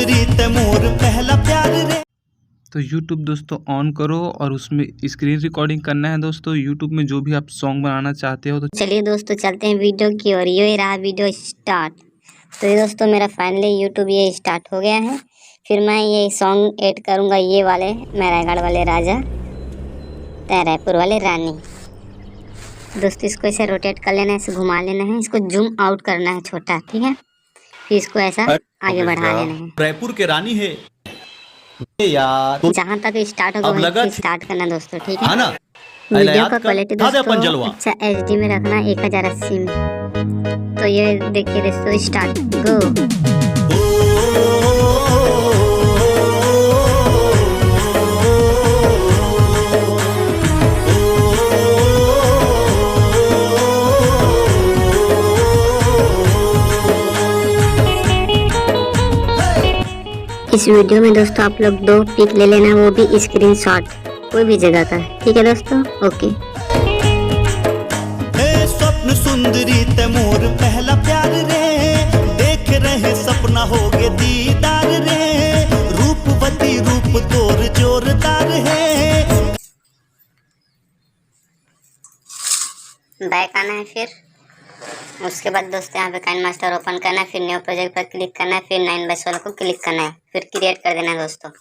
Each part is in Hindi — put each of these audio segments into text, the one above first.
सुंदरी तैमूर पहला प्यार रे। तो YouTube दोस्तों ऑन करो और उसमें स्क्रीन रिकॉर्डिंग करना है दोस्तों। YouTube में जो भी आप सॉन्ग बनाना चाहते हो तो चलिए दोस्तों चलते हैं वीडियो की ओर। ये रहा वीडियो स्टार्ट। तो ये दोस्तों मेरा फाइनली YouTube ये स्टार्ट हो गया है। फिर मैं ये सॉन्ग ऐड करूँगा, ये वाले मैरागढ़ वाले राजा रायपुर वाले रानी। दोस्तों इसको ऐसे रोटेट कर लेना है, ऐसे घुमा लेना है, इसको जूम आउट करना है छोटा, ठीक है। फिर इसको ऐसा आगे बढ़ा लेना है। रायपुर के रानी है यार, जहाँ तक स्टार्ट होगा वहीं से स्टार्ट करना दोस्तों, ठीक है ना। वीडियो का क्वालिटी दोस्तों अच्छा HD में रखना, 1080 में। तो ये देखिए दोस्तों स्टार्ट गो। इस वीडियो में दोस्तों आप लोग 2 पिक ले लेना, वो भी स्क्रीनशॉट कोई भी जगह का, ठीक है दोस्तों। ओके स्वप्न सुंदरी तैमूर पहला प्यार रे, देख रहे सपना हो गए दीदार रे, रूपवती रूप तोर जोरदार है। बैक आना है, फिर उसके बाद दोस्तों यहाँ पे काइनमास्टर ओपन करना है, फिर न्यू प्रोजेक्ट पर क्लिक करना है, फिर 9/16 को क्लिक करना है, फिर क्रिएट कर देना है दोस्तों।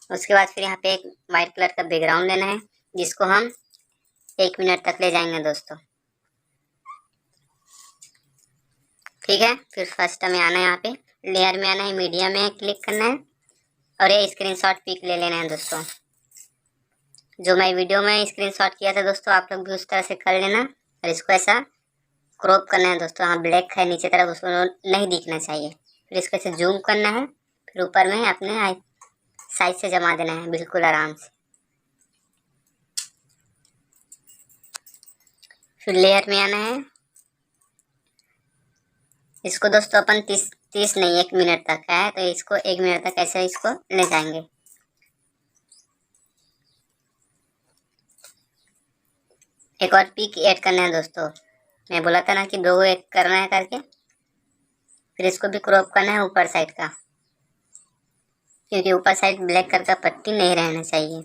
उसके बाद फिर यहाँ पे एक वाइट कलर का बैकग्राउंड लेना है, जिसको हम 1 मिनट तक ले जाएंगे दोस्तों, ठीक है। फिर फर्स्ट में आना है, यहाँ पे लेयर में आना है, मीडिया में क्लिक करना है और ये स्क्रीनशॉट पिक ले लेना है दोस्तों। जो मैं वीडियो में स्क्रीनशॉट किया था दोस्तों, आप लोग भी उस तरह से कर लेना। और इसको ऐसा क्रॉप करना है दोस्तों, हाँ ब्लैक है नीचे तरफ, उसको नहीं दिखना चाहिए। फिर इसको ऐसे जूम करना है, फिर ऊपर में अपने साइज से जमा देना है बिल्कुल आराम से। फिर लेयर में आना है, इसको दोस्तों अपन 30 नहीं 1 मिनट तक का है, तो इसको 1 मिनट तक ऐसे इसको ले जाएंगे। एक और पिक ऐड करना है दोस्तों, मैं बोला था ना कि 2 एक करना है करके। फिर इसको भी क्रॉप करना है ऊपर साइड का, क्योंकि ऊपर साइड ब्लैक कलर का पट्टी नहीं रहना चाहिए।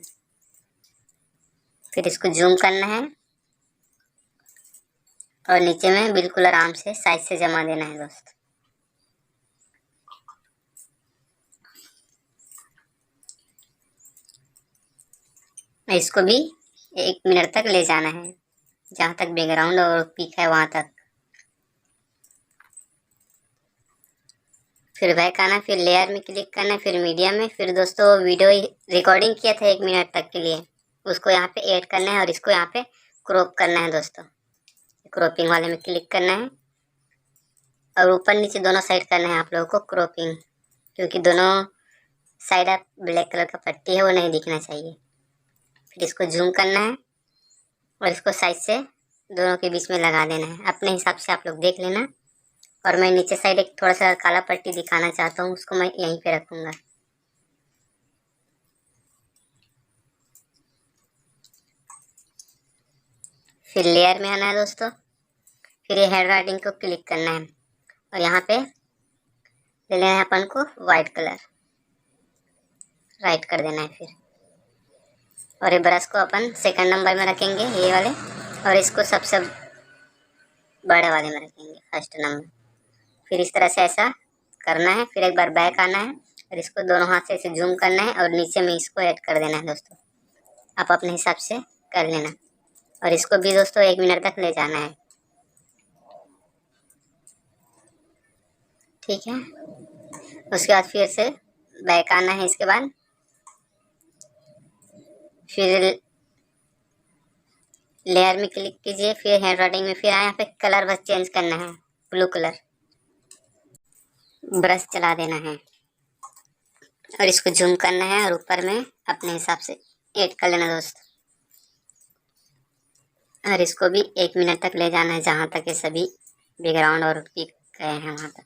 फिर इसको जूम करना है और नीचे में बिल्कुल आराम से साइज से जमा देना है दोस्त। इसको भी 1 मिनट तक ले जाना है, जहाँ तक बैकग्राउंड और पिक है वहाँ तक। फिर बैक आना, फिर लेयर में क्लिक करना है, फिर मीडिया में। फिर दोस्तों वीडियो रिकॉर्डिंग किया था 1 मिनट तक के लिए, उसको यहाँ पे ऐड करना है और इसको यहाँ पे क्रॉप करना है दोस्तों। क्रॉपिंग वाले में क्लिक करना है और ऊपर नीचे दोनों साइड करना है आप लोगों को क्रॉपिंग, क्योंकि दोनों साइड आप ब्लैक कलर का पट्टी है वो नहीं दिखना चाहिए। फिर इसको जूम करना है और इसको साइड से दोनों के बीच में लगा देना है, अपने हिसाब से आप लोग देख लेना। और मैं नीचे साइड एक थोड़ा सा काला पट्टी दिखाना चाहता हूँ, उसको मैं यहीं पे रखूँगा। फिर लेयर में आना है दोस्तों, फिर ये हेड राइटिंग को क्लिक करना है और यहाँ पे ले लेना है अपन को वाइट कलर, राइट कर देना है। फिर और ये ब्रश को अपन 2nd नंबर में रखेंगे ये वाले, और इसको सबसे बड़े वाले में रखेंगे 1st नंबर। फिर इस तरह से ऐसा करना है। फिर एक बार बैक आना है और इसको दोनों हाथ से ऐसे जूम करना है और नीचे में इसको ऐड कर देना है दोस्तों, आप अपने हिसाब से कर लेना। और इसको भी दोस्तों 1 मिनट तक ले जाना है, ठीक है। उसके बाद फिर से बैक आना है, इसके बाद फिर लेयर में क्लिक कीजिए, फिर हैंड राइटिंग में, फिर यहाँ पे कलर बस चेंज करना है, ब्लू कलर। ब्रश चला देना है और इसको जूम करना है और ऊपर में अपने हिसाब से ऐड कर लेना दोस्त। और इसको भी 1 मिनट तक ले जाना है, जहाँ तक ये सभी बैकग्राउंड और पिक गए हैं वहाँ तक।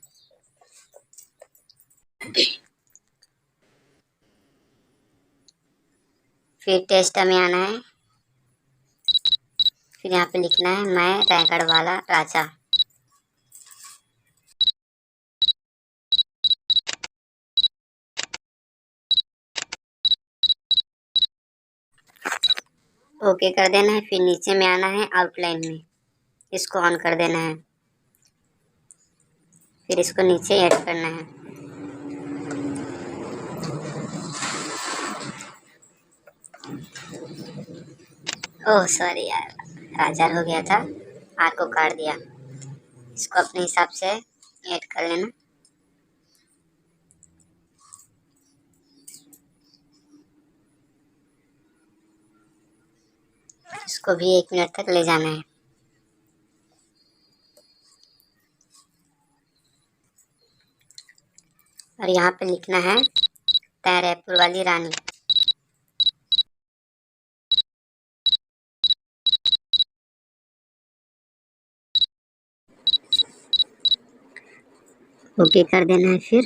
फिर टेस्ट में आना है, फिर यहाँ पे लिखना है मैं रायगढ़ वाला राजा। ओके कर देना है। फिर नीचे में आना है आउटलाइन में, इसको ऑन कर देना है। फिर इसको नीचे ऐड करना है। ओह सॉरी यार, राजा हो गया था, आर को काट दिया। इसको अपने हिसाब से ऐड कर लेना। इसको भी 1 मिनट तक ले जाना है। और यहाँ पे लिखना है तैरेपुर वाली रानी। ओके कर देना है। फिर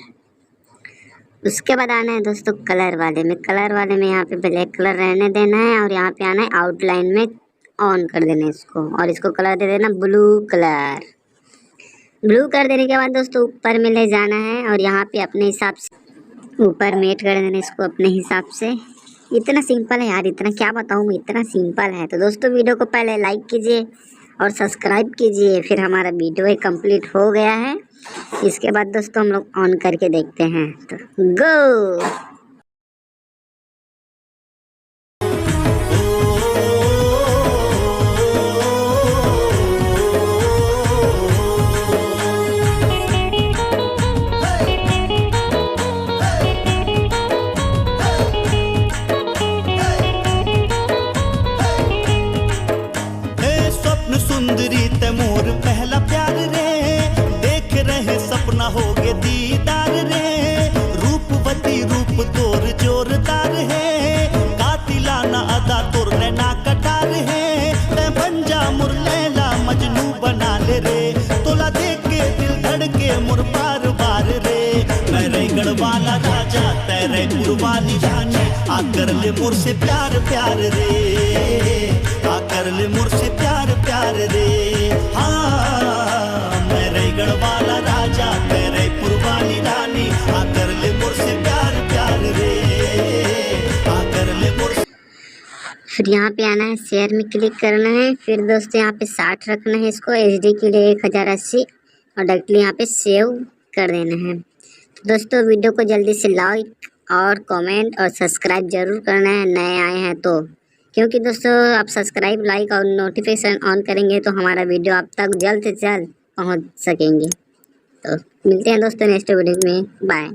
उसके बाद आना है दोस्तों कलर वाले में। कलर वाले में यहाँ पे ब्लैक कलर रहने देना है और यहाँ पे आना है आउटलाइन में ऑन कर देना है इसको, और इसको कलर दे देना ब्लू कलर। ब्लू कर देने के बाद दोस्तों ऊपर में ले जाना है और यहाँ पे अपने हिसाब से ऊपर मेट कर देना इसको अपने हिसाब से। इतना सिंपल है यार, इतना क्या बताऊँ मैं, इतना सिंपल है। तो दोस्तों वीडियो को पहले लाइक कीजिए और सब्सक्राइब कीजिए। फिर हमारा वीडियो कंप्लीट हो गया है। इसके बाद दोस्तों हम लोग ऑन करके देखते हैं। तो गो। सुंदरी ते मोर पहला प्यार रे, देख रहे सपना हो गे दीदार रे। रूपवती रूप तोर जोरदार है, कातिलाना अदा तोर नैना कटार है। ते बन जा मुर लैला मजनू बना ले रे, तोला देख के दिल धड़के मुर बार बार रे। तेरे गढ़वाला राजा तेरे पुरवाली रानी, आकर ले मुर से प्यार प्यार रे, आकर ले मुर से प्यार प्यार रे। हाँ मेरे गढ़वाला राजा तेरे पुरवाली रानी, आकर ले मुर से प्यार प्यार रे, आकर ले मुर। फिर यहाँ पे आना है शेयर में क्लिक करना है। फिर दोस्तों यहाँ पे 60 रखना है इसको, HD के लिए 1080 और डायरेक्टली यहाँ पे सेव कर देना है। तो दोस्तों वीडियो को जल्दी से लाइक और कमेंट और सब्सक्राइब जरूर करना है नए आए हैं तो, क्योंकि दोस्तों आप सब्सक्राइब लाइक और नोटिफिकेशन ऑन करेंगे तो हमारा वीडियो आप तक जल्द से जल्द पहुंच सकेंगे। तो मिलते हैं दोस्तों नेक्स्ट वीडियो में, बाय।